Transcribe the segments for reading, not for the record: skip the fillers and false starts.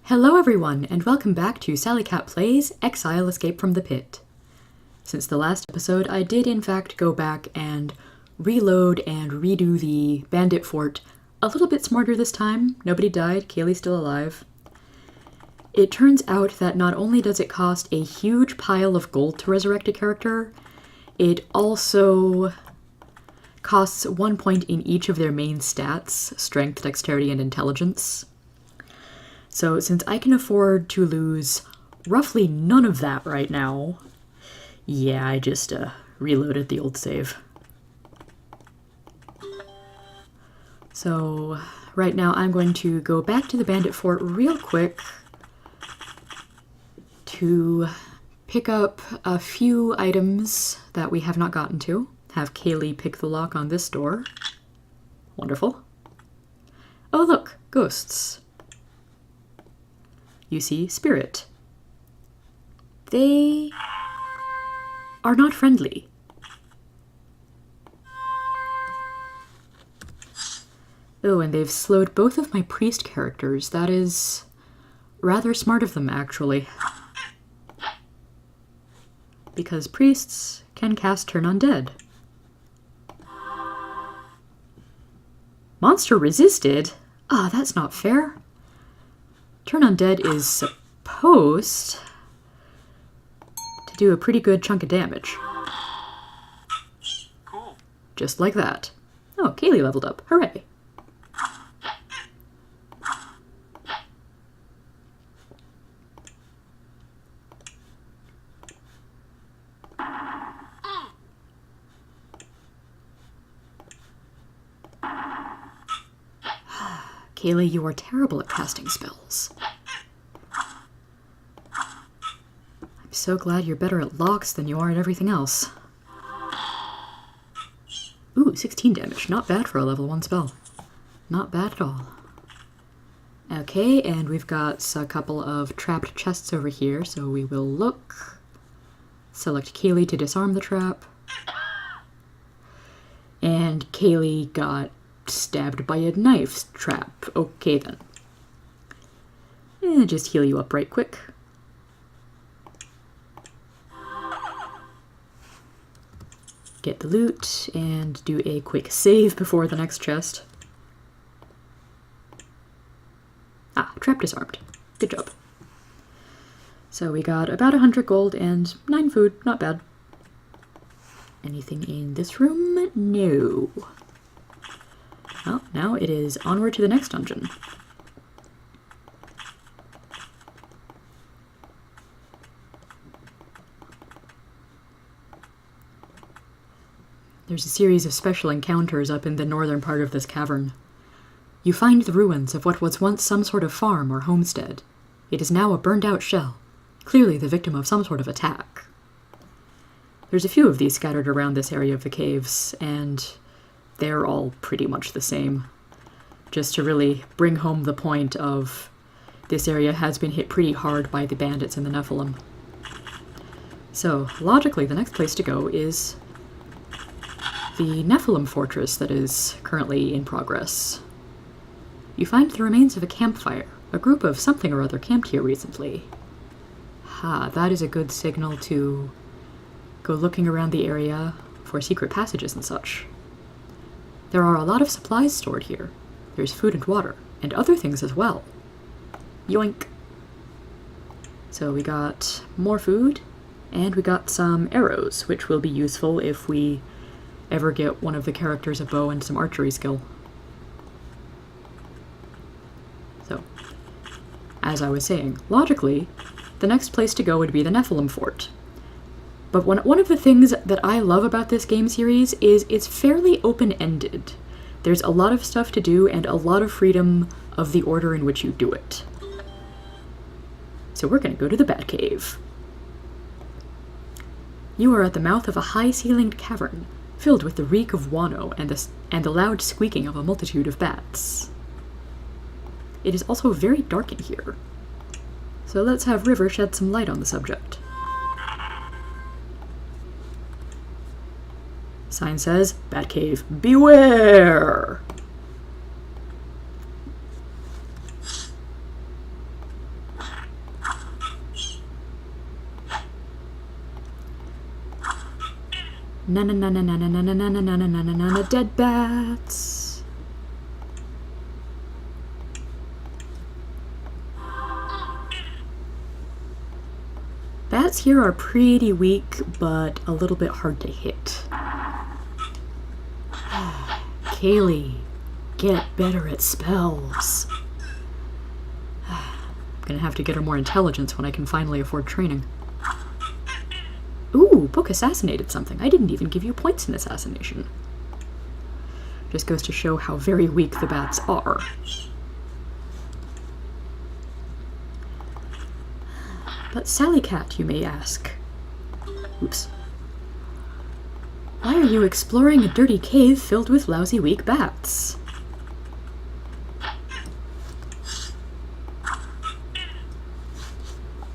Hello everyone, and welcome back to Sally Cat Plays Exile Escape from the Pit. Since the last episode, I did in fact go back and reload and redo the bandit fort a little bit smarter this time. Nobody died, Kaylee's still alive. It turns out that not only does it cost a huge pile of gold to resurrect a character, it also costs 1 point in each of their main stats, strength, dexterity, and intelligence. So since I can afford to lose roughly none of that right now, yeah, I just reloaded the old save. So right now I'm going to go back to the bandit fort real quick to pick up a few items that we have not gotten to. Have Kaylee pick the lock on this door. Wonderful. Oh look, ghosts. You see spirit. They are not friendly. Oh, and they've slowed both of my priest characters. That is rather smart of them, actually. Because priests can cast Turn Undead. Monster resisted? Ah, that's not fair. Turn Undead is supposed to do a pretty good chunk of damage. Cool. Just like that. Oh, Kaylee leveled up. Hooray! Kaylee, you are terrible at casting spells. I'm so glad you're better at locks than you are at everything else. Ooh, 16 damage. Not bad for a level 1 spell. Not bad at all. Okay, and we've got a couple of trapped chests over here, so we will look. Select Kaylee to disarm the trap. And Kaylee got stabbed by a knife trap. Okay then. And just heal you up right quick. Get the loot and do a quick save before the next chest. Ah, trap disarmed. Good job. So we got about 100 gold and 9 food. Not bad. Anything in this room? No. Well, now it is onward to the next dungeon. There's a series of special encounters up in the northern part of this cavern. You find the ruins of what was once some sort of farm or homestead. It is now a burned-out shell, clearly the victim of some sort of attack. There's a few of these scattered around this area of the caves, and they're all pretty much the same. Just to really bring home the point of this area has been hit pretty hard by the bandits and the Nephilim. So, logically, the next place to go is the Nephilim fortress that is currently in progress. You find the remains of a campfire. A group of something or other camped here recently. Ha, that is a good signal to go looking around the area for secret passages and such. There are a lot of supplies stored here. There's food and water, and other things as well. Yoink! So we got more food, and we got some arrows, which will be useful if we ever get one of the characters a bow and some archery skill. So, as I was saying, logically, the next place to go would be the Nephilim fort. But one of the things that I love about this game series is it's fairly open-ended. There's a lot of stuff to do and a lot of freedom of the order in which you do it. So we're gonna go to the Batcave. You are at the mouth of a high-ceilinged cavern, filled with the reek of guano and the loud squeaking of a multitude of bats. It is also very dark in here. So let's have River shed some light on the subject. Sign says, Batcave, beware! Na na na na na na na na na na na na na na na dead bats. Bats here are pretty weak, but a little bit hard to hit. Kaylee, get better at spells. I'm gonna have to get her more intelligence when I can finally afford training. Ooh, book assassinated something. I didn't even give you points in assassination. Just goes to show how very weak the bats are. But Sally Cat, you may ask. Oops. Why are you exploring a dirty cave filled with lousy weak bats?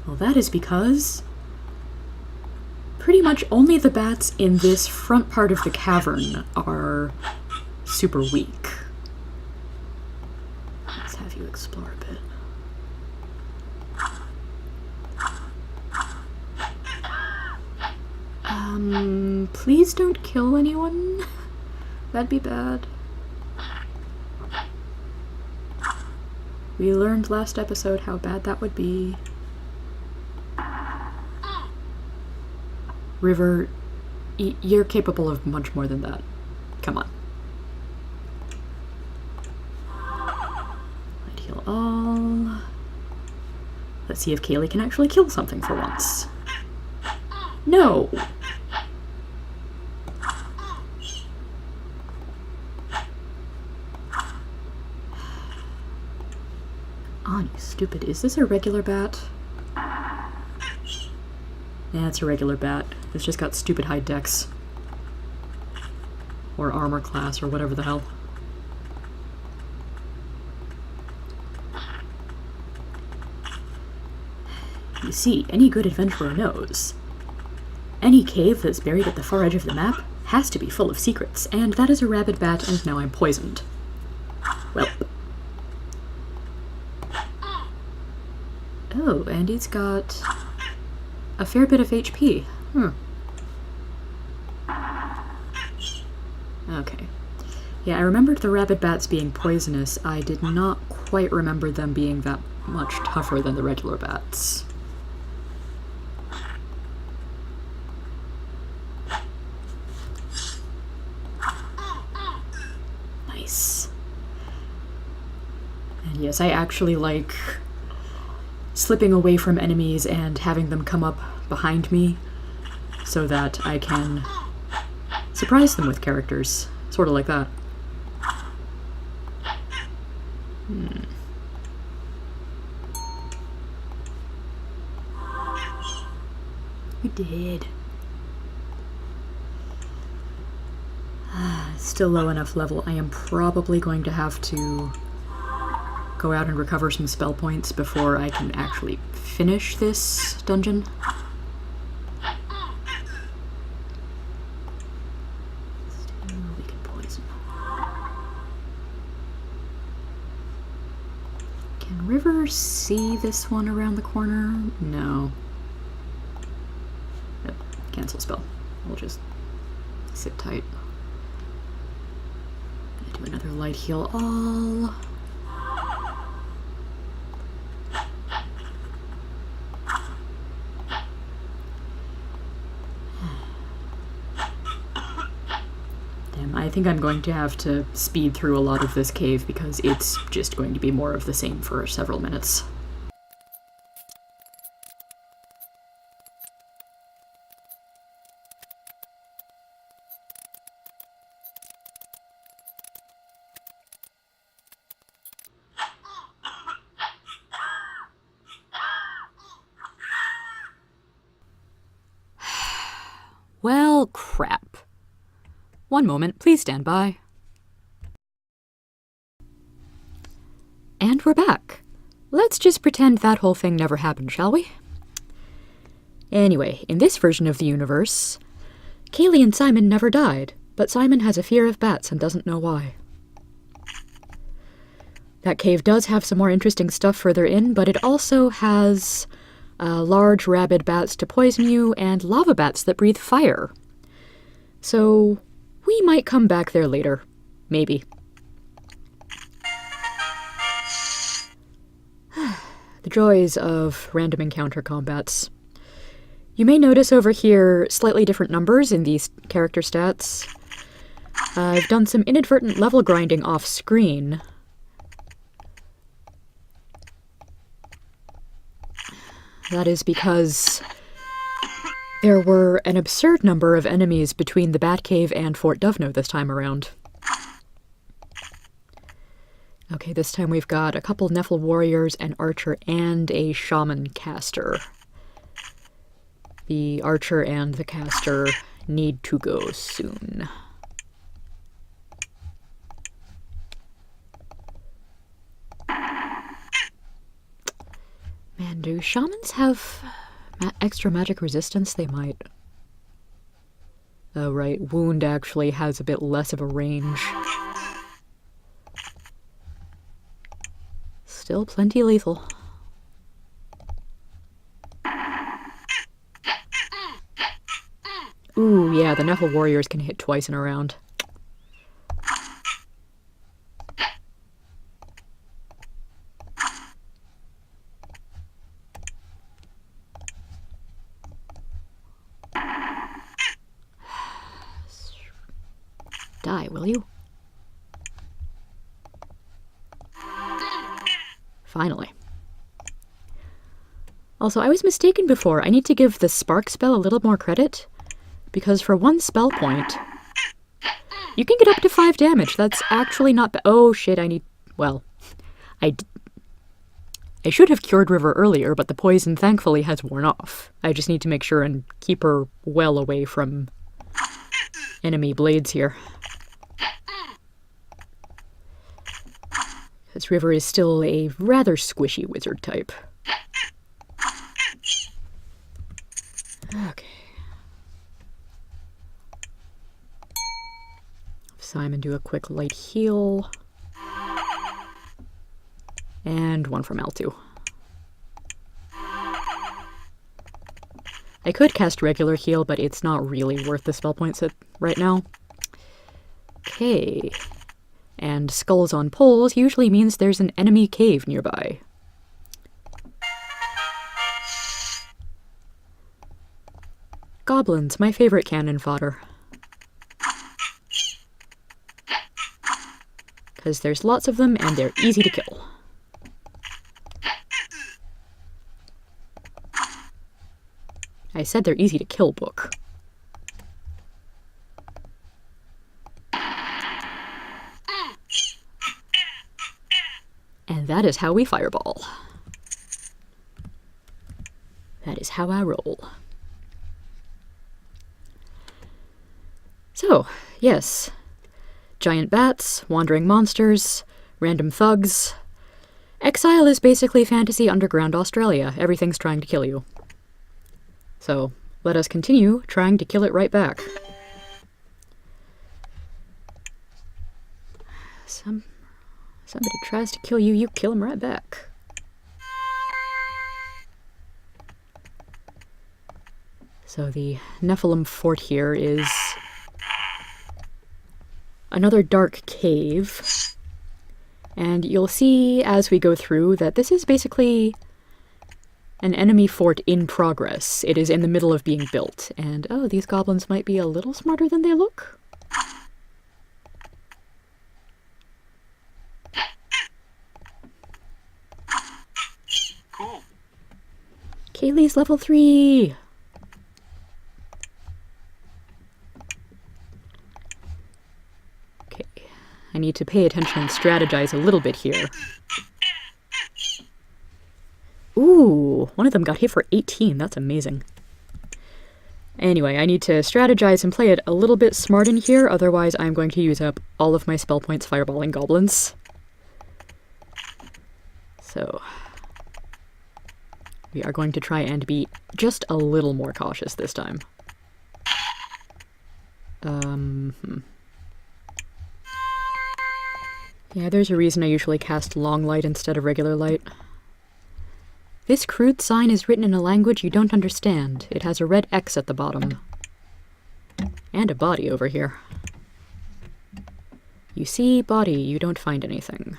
Well, that is because pretty much only the bats in this front part of the cavern are super weak. Let's have you explore a bit. Please don't kill anyone. That'd be bad. We learned last episode how bad that would be. River, you're capable of much more than that. Come on. I'd heal all. Let's see if Kaylee can actually kill something for once. No! On, you stupid. Is this a regular bat? Yeah, it's a regular bat. It's just got stupid high dex. Or armor class, or whatever the hell. You see, any good adventurer knows. Any cave that's buried at the far edge of the map has to be full of secrets, and that is a rabid bat, and now I'm poisoned. Well. Oh, and he's got a fair bit of HP. Okay. Yeah, I remembered the rabid bats being poisonous. I did not quite remember them being that much tougher than the regular bats. Nice. And yes, I actually like slipping away from enemies and having them come up behind me so that I can surprise them with characters. Sort of like that. We did. Still low enough level. I am probably going to have to go out and recover some spell points before I can actually finish this dungeon. Still, we can poison. Can River see this one around the corner? No. Nope. Cancel spell. We'll just sit tight. Gonna do another light heal all. I think I'm going to have to speed through a lot of this cave because it's just going to be more of the same for several minutes. Well, crap. One moment, please stand by. And we're back. Let's just pretend that whole thing never happened, shall we? Anyway, in this version of the universe, Kaylee and Simon never died, but Simon has a fear of bats and doesn't know why. That cave does have some more interesting stuff further in, but it also has large rabid bats to poison you and lava bats that breathe fire. So we might come back there later. Maybe. The joys of random encounter combats. You may notice over here slightly different numbers in these character stats. I've done some inadvertent level grinding off screen. That is because there were an absurd number of enemies between the Batcave and Fort Dovno this time around. Okay, this time we've got a couple Nephil warriors, an archer, and a shaman caster. The archer and the caster need to go soon. Man, do shamans have extra magic resistance? They might. Oh, right. Wound actually has a bit less of a range. Still plenty lethal. Ooh, yeah, the Nephil warriors can hit twice in a round. Die, will you? Finally. Also, I was mistaken before. I need to give the spark spell a little more credit, because for one spell point, you can get up to 5 damage. That's actually not bad. Oh shit, I need... Well, I should have cured River earlier, but the poison thankfully has worn off. I just need to make sure and keep her well away from enemy blades here. Because River is still a rather squishy wizard type. Okay. Simon do a quick light heal. And one from L2. I could cast regular heal, but it's not really worth the spell points right now. Okay. And skulls on poles usually means there's an enemy cave nearby. Goblins, my favorite cannon fodder. Because there's lots of them and they're easy to kill. I said they're easy to kill, book. And that is how we fireball. That is how I roll. So, yes. Giant bats, wandering monsters, random thugs. Exile is basically fantasy underground Australia. Everything's trying to kill you. So, let us continue trying to kill it right back. Somebody tries to kill you, you kill him right back. So the Nephilim fort here is another dark cave. And you'll see as we go through that this is basically an enemy fort in progress. It is in the middle of being built. And, oh, these goblins might be a little smarter than they look. Cool. Kaylee's level 3! Okay, I need to pay attention and strategize a little bit here. Ooh, one of them got hit for 18. That's amazing. Anyway, I need to strategize and play it a little bit smart in here, otherwise I'm going to use up all of my spell points fireballing goblins. So, we are going to try and be just a little more cautious this time. Yeah, there's a reason I usually cast long light instead of regular light. This crude sign is written in a language you don't understand. It has a red X at the bottom. And a body over here. You see body, you don't find anything.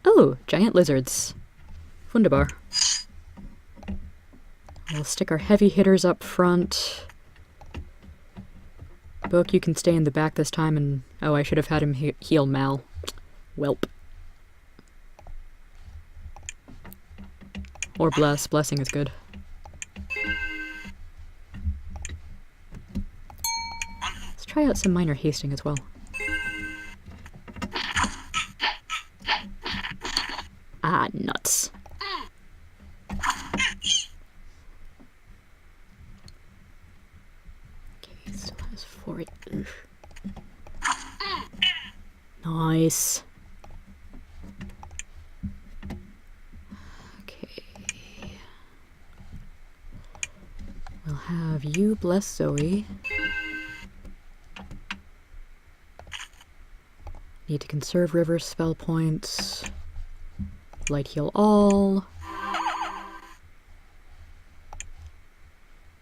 Oh, giant lizards. Wunderbar. We'll stick our heavy hitters up front. Book, you can stay in the back this time and... Oh, I should have had him heal Mal. Welp. Or bless. Blessing is good. Let's try out some minor hasting as well. Ah, nuts. Okay, still has 4. Nice. Okay. We'll have you bless Zoe. Need to conserve river spell points. Light heal all.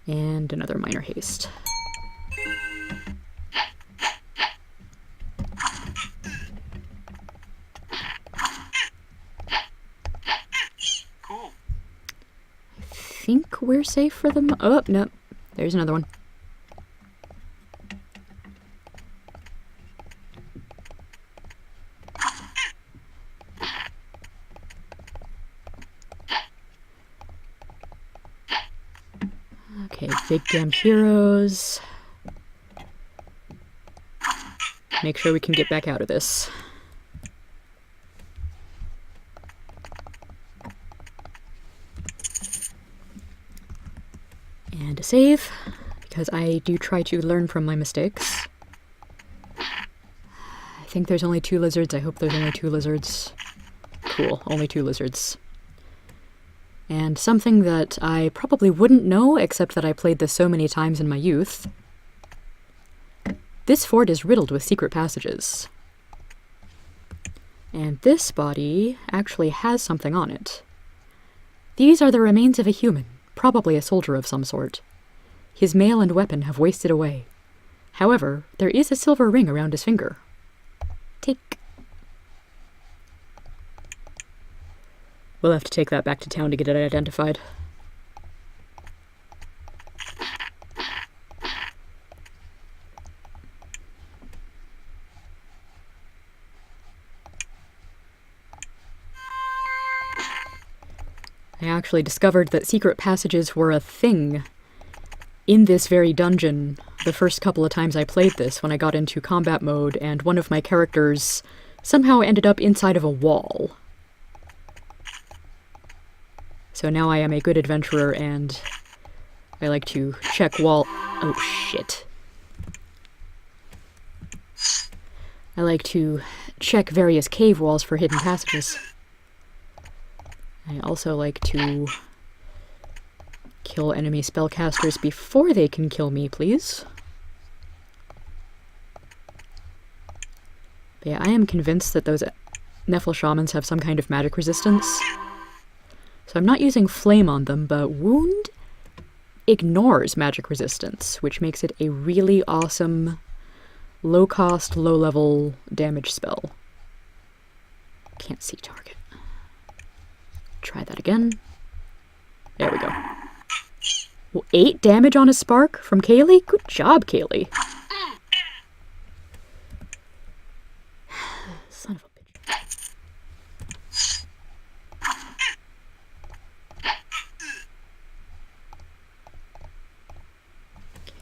And another minor haste. Cool. I think we're safe for them. Oh, no. There's another one. Okay, big damn heroes. Make sure we can get back out of this. And a save, because I do try to learn from my mistakes. I think there's only 2 lizards. I hope there's only 2 lizards. Cool, only 2 lizards. And something that I probably wouldn't know, except that I played this so many times in my youth. This fort is riddled with secret passages. And this body actually has something on it. These are the remains of a human, probably a soldier of some sort. His mail and weapon have wasted away. However, there is a silver ring around his finger. Take. We'll have to take that back to town to get it identified. I actually discovered that secret passages were a thing in this very dungeon the first couple of times I played this when I got into combat mode and one of my characters somehow ended up inside of a wall. So now I am a good adventurer and I like to check wall... Oh shit. I like to check various cave walls for hidden passages. I also like to kill enemy spellcasters before they can kill me, please. But yeah, I am convinced that those Nephil shamans have some kind of magic resistance. So I'm not using flame on them, but wound ignores magic resistance, which makes it a really awesome low-cost, low-level damage spell. Can't see target. Try that again. There we go. Well, 8 damage on a spark from Kaylee? Good job, Kaylee. Son of a bitch.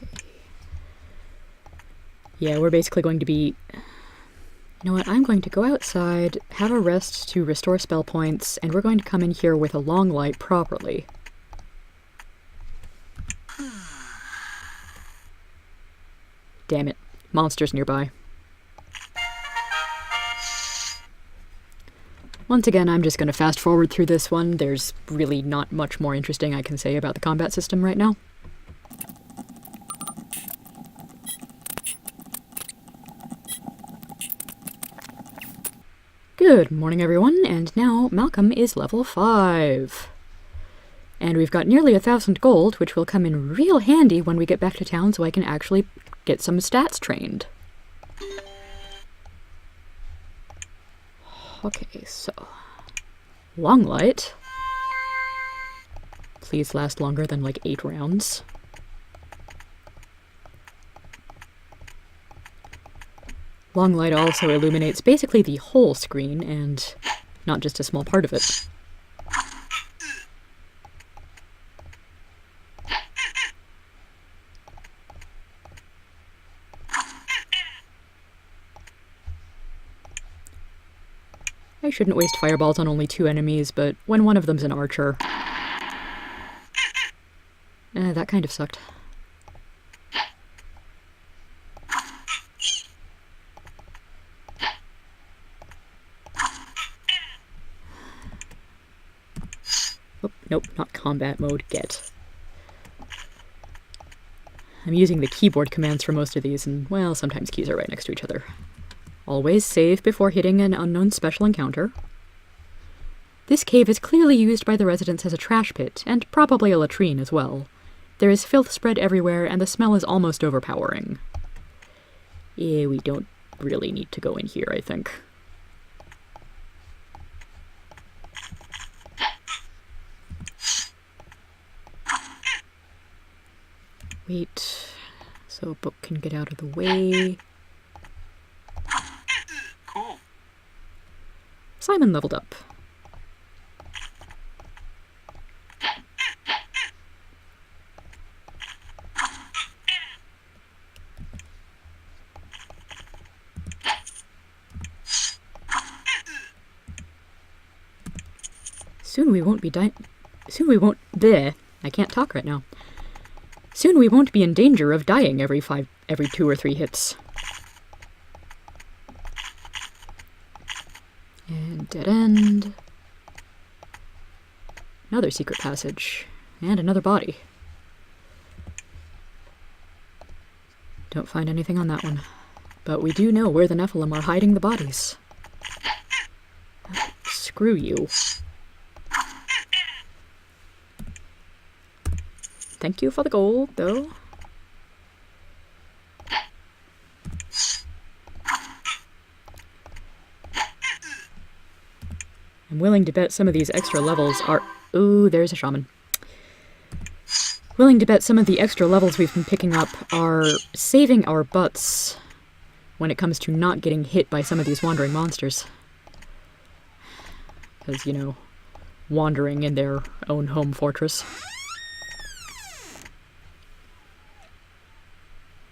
Okay. Yeah, we're basically going to be... You know what, I'm going to go outside, have a rest to restore spell points, and we're going to come in here with a long light properly. Damn it. Monsters nearby. Once again, I'm just going to fast forward through this one. There's really not much more interesting I can say about the combat system right now. Good morning, everyone, and now Malcolm is level 5. And we've got nearly 1,000 gold, which will come in real handy when we get back to town so I can actually get some stats trained. Okay, so... Long light. Please last longer than like 8 rounds. Long light also illuminates basically the whole screen and not just a small part of it. I shouldn't waste fireballs on only 2 enemies, but when one of them's an archer... that kind of sucked. Oh, nope, not combat mode, get. I'm using the keyboard commands for most of these, and, well, sometimes keys are right next to each other. Always save before hitting an unknown special encounter. This cave is clearly used by the residents as a trash pit, and probably a latrine as well. There is filth spread everywhere, and the smell is almost overpowering. Yeah, we don't really need to go in here, I think. Wait, so a book can get out of the way. Cool. Simon leveled up. Soon we won't be there. I can't talk right now. Soon we won't be in danger of dying every 2 or 3 hits. And dead end. Another secret passage. And another body. Don't find anything on that one. But we do know where the Nephilim are hiding the bodies. Screw you. Thank you for the gold, though. I'm willing to bet some of these extra levels are... Ooh, there's a shaman. Willing to bet some of the extra levels we've been picking up are saving our butts when it comes to not getting hit by some of these wandering monsters. Because, you know, wandering in their own home fortress.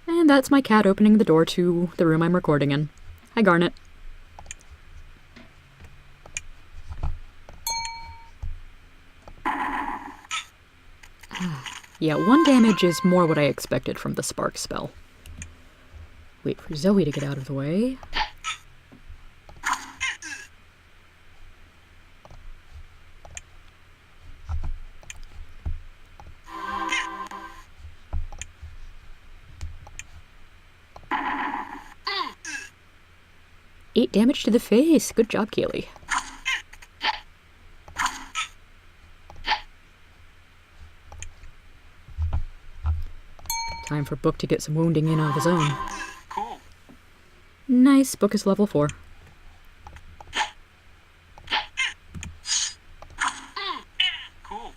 And that's my cat opening the door to the room I'm recording in. Hi, Garnet. Yeah, 1 damage is more what I expected from the spark spell. Wait for Zoe to get out of the way. Eight damage to the face. Good job, Kaylee. Time for Book to get some wounding in of his own. Cool. Nice. Book is level 4. Cool.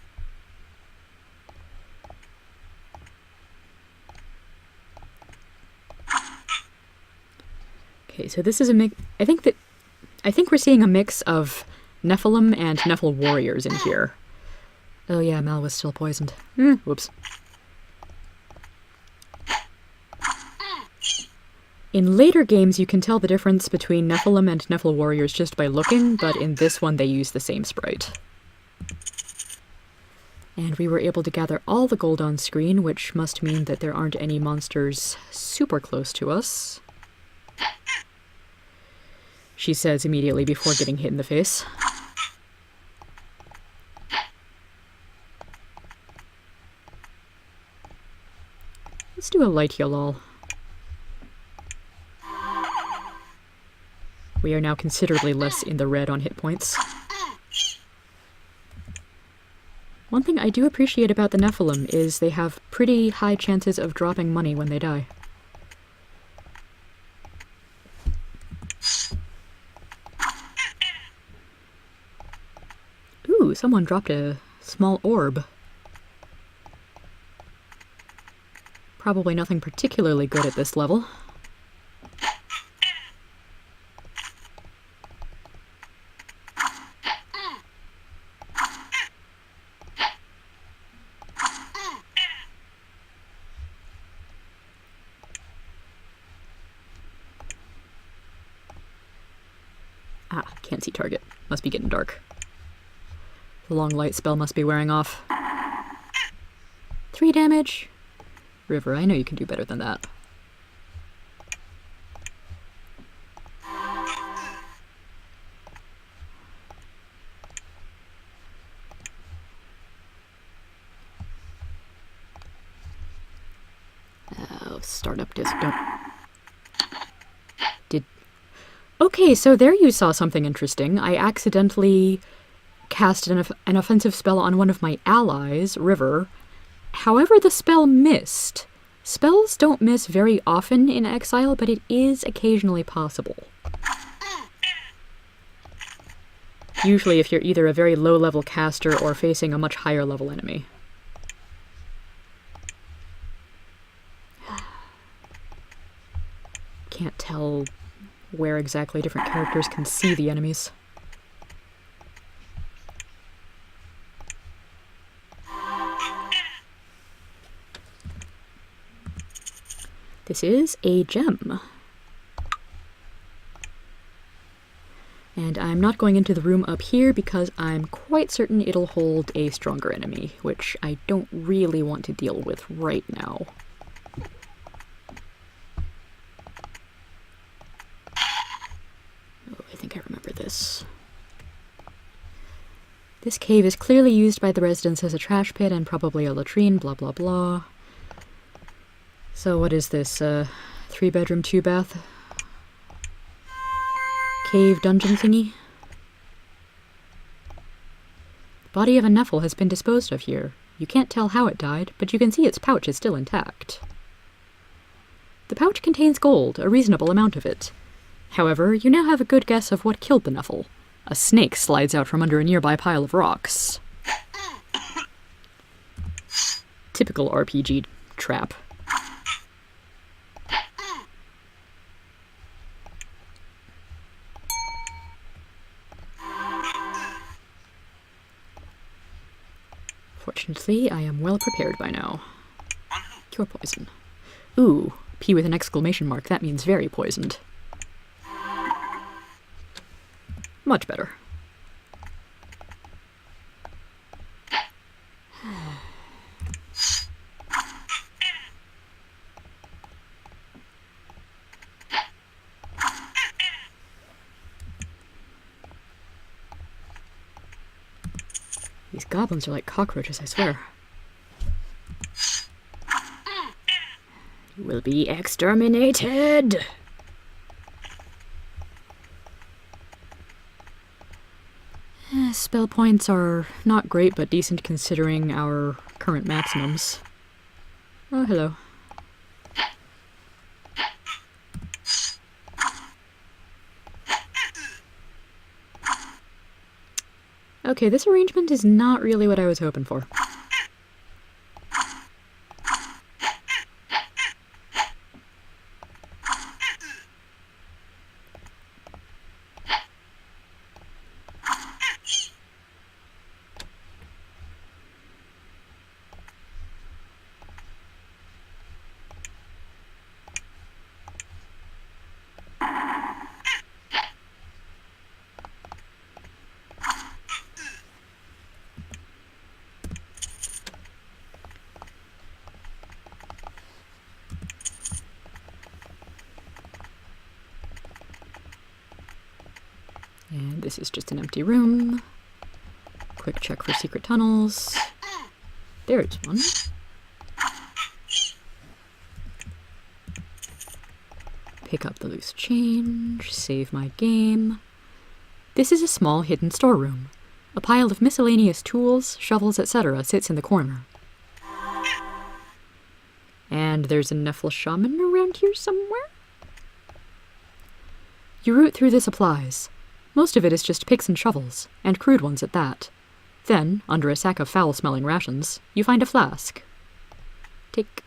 Okay, so this is a mix. I think we're seeing a mix of Nephilim and Nephil warriors in here. Oh yeah, Mal was still poisoned. Whoops. In later games, you can tell the difference between Nephilim and Nephil warriors just by looking, but in this one they use the same sprite. And we were able to gather all the gold on screen, which must mean that there aren't any monsters super close to us. She says immediately before getting hit in the face. Let's do a light heal all. We are now considerably less in the red on hit points. One thing I do appreciate about the Nephilim is they have pretty high chances of dropping money when they die. Ooh, someone dropped a small orb. Probably nothing particularly good at this level. Ah, can't see target. Must be getting dark. The long light spell must be wearing off. 3 damage. River, I know you can do better than that. Oh, startup disk. Don't. Okay, so there you saw something interesting. I accidentally cast an offensive spell on one of my allies, River. However, the spell missed. Spells don't miss very often in Exile, but it is occasionally possible. Usually if you're either a very low-level caster or facing a much higher-level enemy. Can't tell where exactly different characters can see the enemies. This is a gem. And I'm not going into the room up here because I'm quite certain it'll hold a stronger enemy, which I don't really want to deal with right now. Oh, I think I remember this. This cave is clearly used by the residents as a trash pit and probably a latrine, blah blah blah. So what is this, 3-bedroom, 2-bath? Cave dungeon thingy? The body of a Nephil has been disposed of here. You can't tell how it died, but you can see its pouch is still intact. The pouch contains gold, a reasonable amount of it. However, you now have a good guess of what killed the Nephil. A snake slides out from under a nearby pile of rocks. Typical RPG trap. Fortunately, I am well prepared by now. Cure poison. Ooh, P with an exclamation mark. That means very poisoned. Much better. These goblins are like cockroaches, I swear. You will be exterminated! Spell points are not great, but decent considering our current maximums. Oh, hello. Okay, this arrangement is not really what I was hoping for. And this is just an empty room. Quick check for secret tunnels. There's one. Pick up the loose change, save my game. This is a small hidden storeroom. A pile of miscellaneous tools, shovels, etc. sits in the corner. And there's a Nephilim shaman around here somewhere? You root through the supplies. Most of it is just picks and shovels, and crude ones at that. Then, under a sack of foul-smelling rations, you find a flask. Take.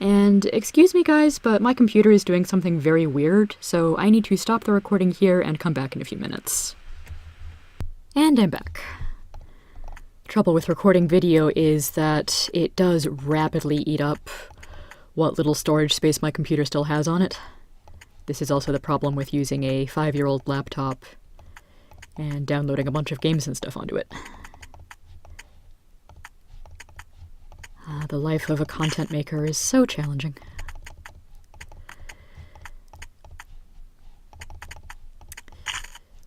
And excuse me guys, but my computer is doing something very weird, so I need to stop the recording here and come back in a few minutes. And I'm back. Trouble with recording video is that it does rapidly eat up what little storage space my computer still has on it. This is also the problem with using a 5-year-old laptop and downloading a bunch of games and stuff onto it. The life of a content maker is so challenging.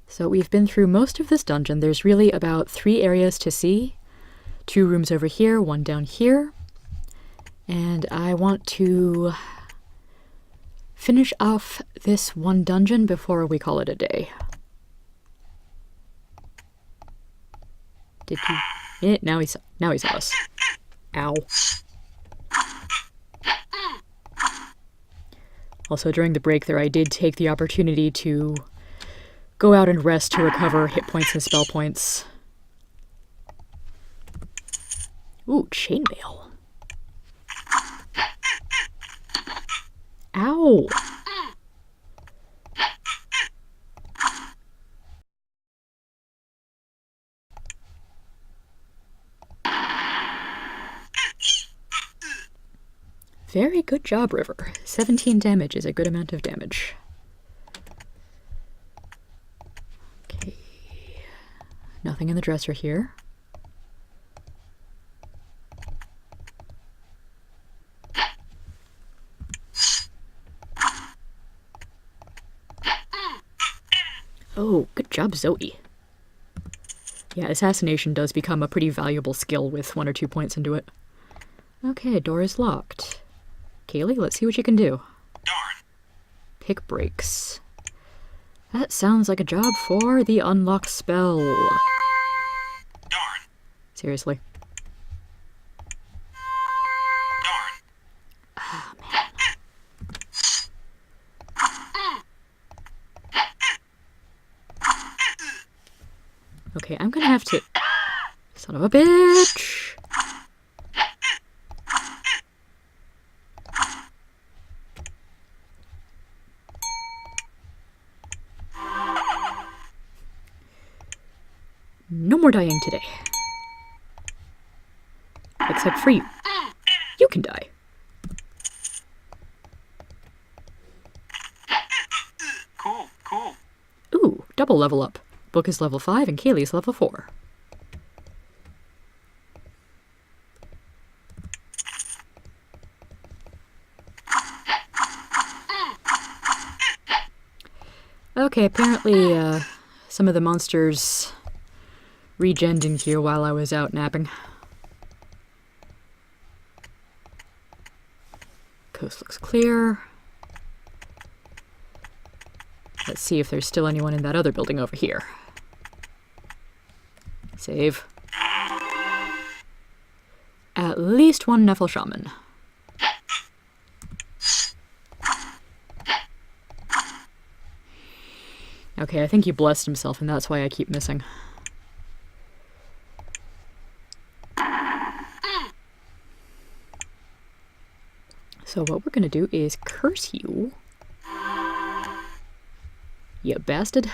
So we've been through most of this dungeon. There's really about 3 areas to see. 2 rooms over here, 1 down here. And I want to finish off this one dungeon before we call it a day. Did he? Now he saw us. Ow. Also, during the break there, I did take the opportunity to go out and rest to recover hit points and spell points. Ooh, chainmail. Ow! Very good job, River. 17 damage is a good amount of damage. Okay. Nothing in the dresser here. Oh, good job, Zoe. Yeah, assassination does become a pretty valuable skill with 1 or 2 points into it. Okay, door is locked. Kaylee, let's see what you can do. Darn. Pick breaks. That sounds like a job for the unlock spell. Darn. Seriously. Darn. Ah, man. Okay, I'm gonna have to... Son of a bitch! No more dying today. Except for you. You can die. Cool, cool. Ooh, double level up. Book is level 5 and Kaylee's level 4. Okay, apparently, some of the monsters regened in here while I was out napping. Coast looks clear. Let's see if there's still anyone in that other building over here. Save. At least 1 Nephilim shaman. Okay, I think he blessed himself, and that's why I keep missing. So what we're gonna do is curse you. You bastard.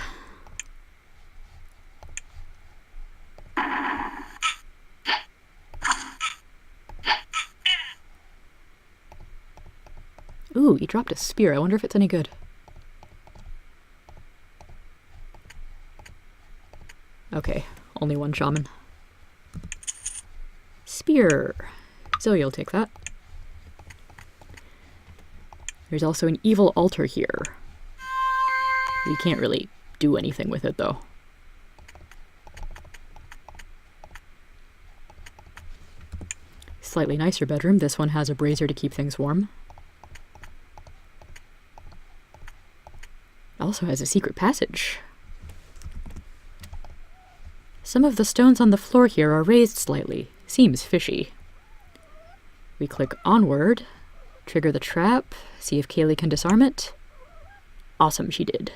Ooh, he dropped a spear. I wonder if it's any good. Okay, only 1 shaman. Spear. Zoe will take that. There's also an evil altar here. You can't really do anything with it, though. Slightly nicer bedroom. This one has a brazier to keep things warm. Also has a secret passage. Some of the stones on the floor here are raised slightly. Seems fishy. We click onward, trigger the trap, see if Kaylee can disarm it. Awesome, she did.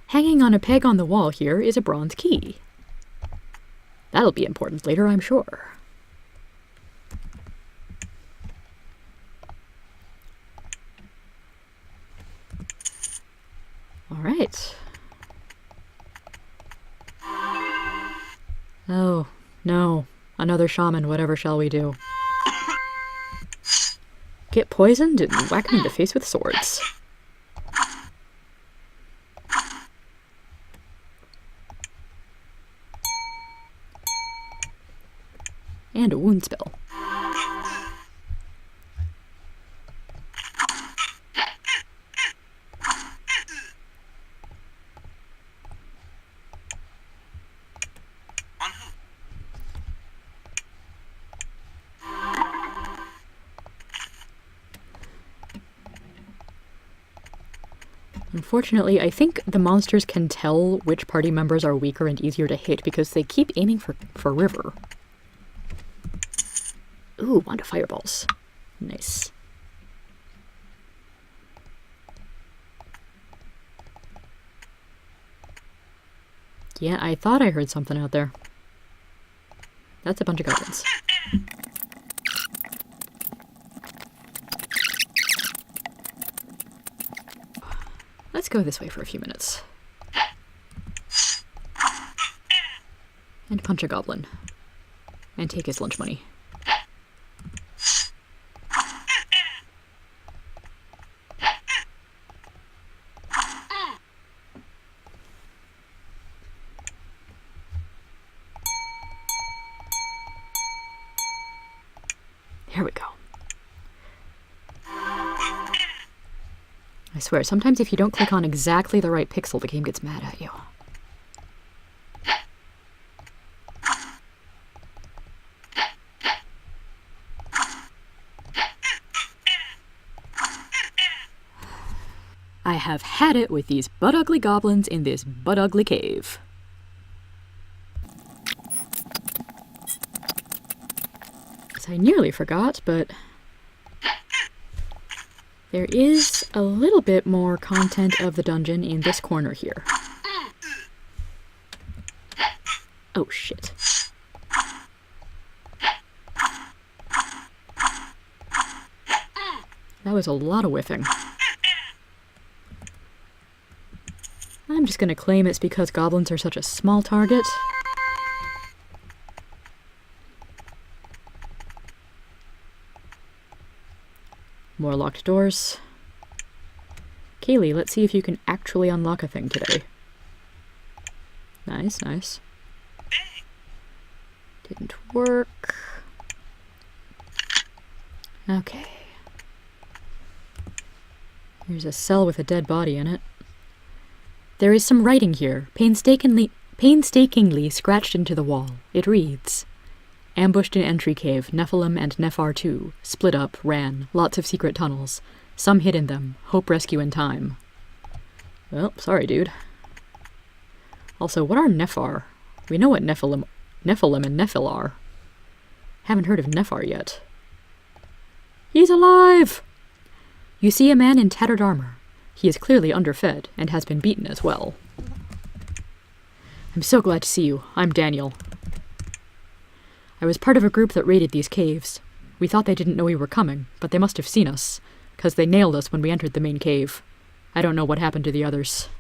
Hanging on a peg on the wall here is a bronze key. That'll be important later, I'm sure. All right. Oh, no. Another shaman, whatever shall we do? Get poisoned and whack him in the face with swords. And a wound spell. Unfortunately, I think the monsters can tell which party members are weaker and easier to hit because they keep aiming for River. Ooh, wand of fireballs. Nice. Yeah, I thought I heard something out there. That's a bunch of goblins. Let's go this way for a few minutes. And punch a goblin. And take his lunch money. There we go. I swear, sometimes if you don't click on exactly the right pixel, the game gets mad at you. I have had it with these butt-ugly goblins in this butt-ugly cave. As I nearly forgot, but there is a little bit more content of the dungeon in this corner here. Oh, shit. That was a lot of whiffing. I'm just gonna claim it's because goblins are such a small target. More locked doors. Kaylee, let's see if you can actually unlock a thing today. Nice, nice. Didn't work. Okay. Here's a cell with a dead body in it. There is some writing here, painstakingly scratched into the wall. It reads, ambushed in entry cave, Nephilim and Nephar 2. Split up, ran, lots of secret tunnels. Some hid in them, hope rescue in time. Well, sorry, dude. Also, what are Nephar? We know what Nephilim and Nephil are. Haven't heard of Nephar yet. He's alive! You see a man in tattered armor. He is clearly underfed, and has been beaten as well. I'm so glad to see you. I'm Daniel. I was part of a group that raided these caves. We thought they didn't know we were coming, but they must have seen us, 'cause they nailed us when we entered the main cave. I don't know what happened to the others.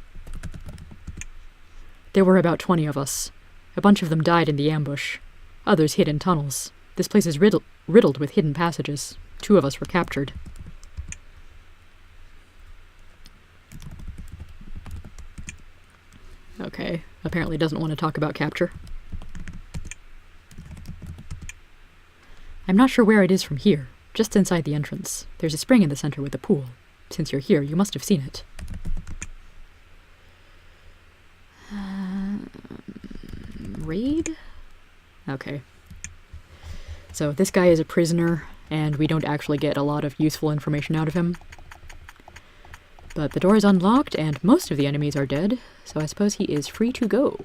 There were about 20 of us. A bunch of them died in the ambush. Others hid in tunnels. This place is riddled with hidden passages. 2 of us were captured. Okay, apparently doesn't want to talk about capture. I'm not sure where it is from here, just inside the entrance. There's a spring in the center with a pool. Since you're here, you must have seen it. Raid? Okay. So this guy is a prisoner, and we don't actually get a lot of useful information out of him. But the door is unlocked, and most of the enemies are dead, so I suppose he is free to go.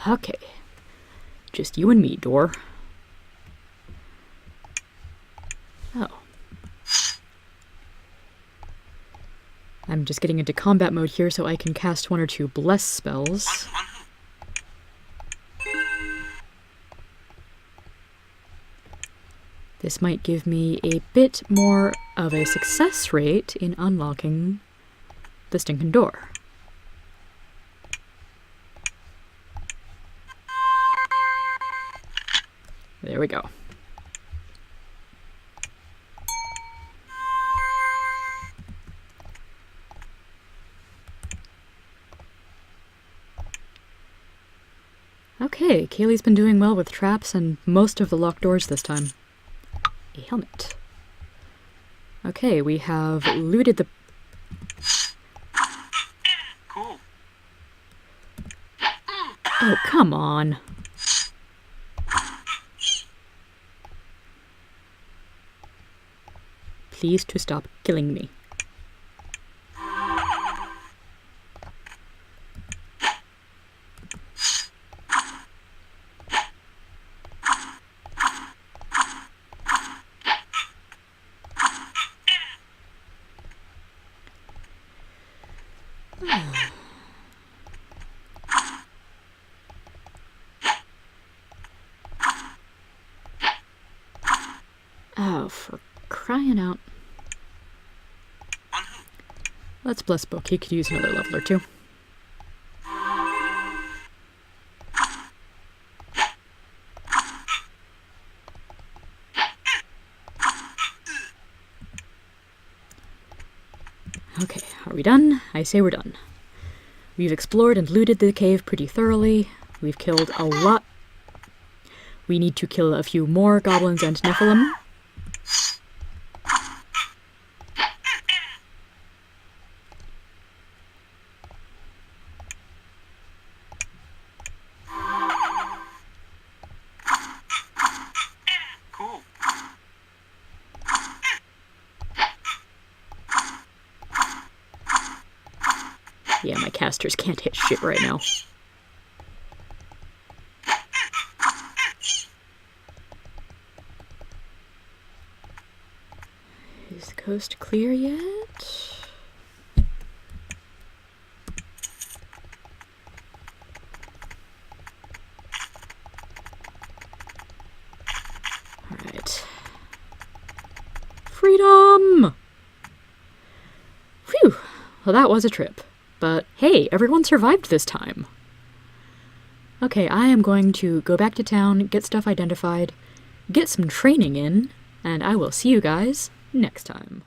Okay. Just you and me, door. Oh. I'm just getting into combat mode here so I can cast 1 or 2 bless spells. This might give me a bit more of a success rate in unlocking the stinking door. There we go. Okay, Kaylee's been doing well with traps and most of the locked doors this time. A helmet. Okay, we have looted the... Cool. Oh, come on. Please to stop killing me. Oh, for crying out. Let's bless Book. He could use another level or two. Okay, are we done? I say we're done. We've explored and looted the cave pretty thoroughly. We've killed a lot. We need to kill a few more goblins and Nephilim. Cool. Yeah, my casters can't hit shit right now. Is the coast clear yet? Alright. Freedom! Phew! Well, that was a trip. But hey, everyone survived this time. Okay, I am going to go back to town, get stuff identified, get some training in, and I will see you guys next time.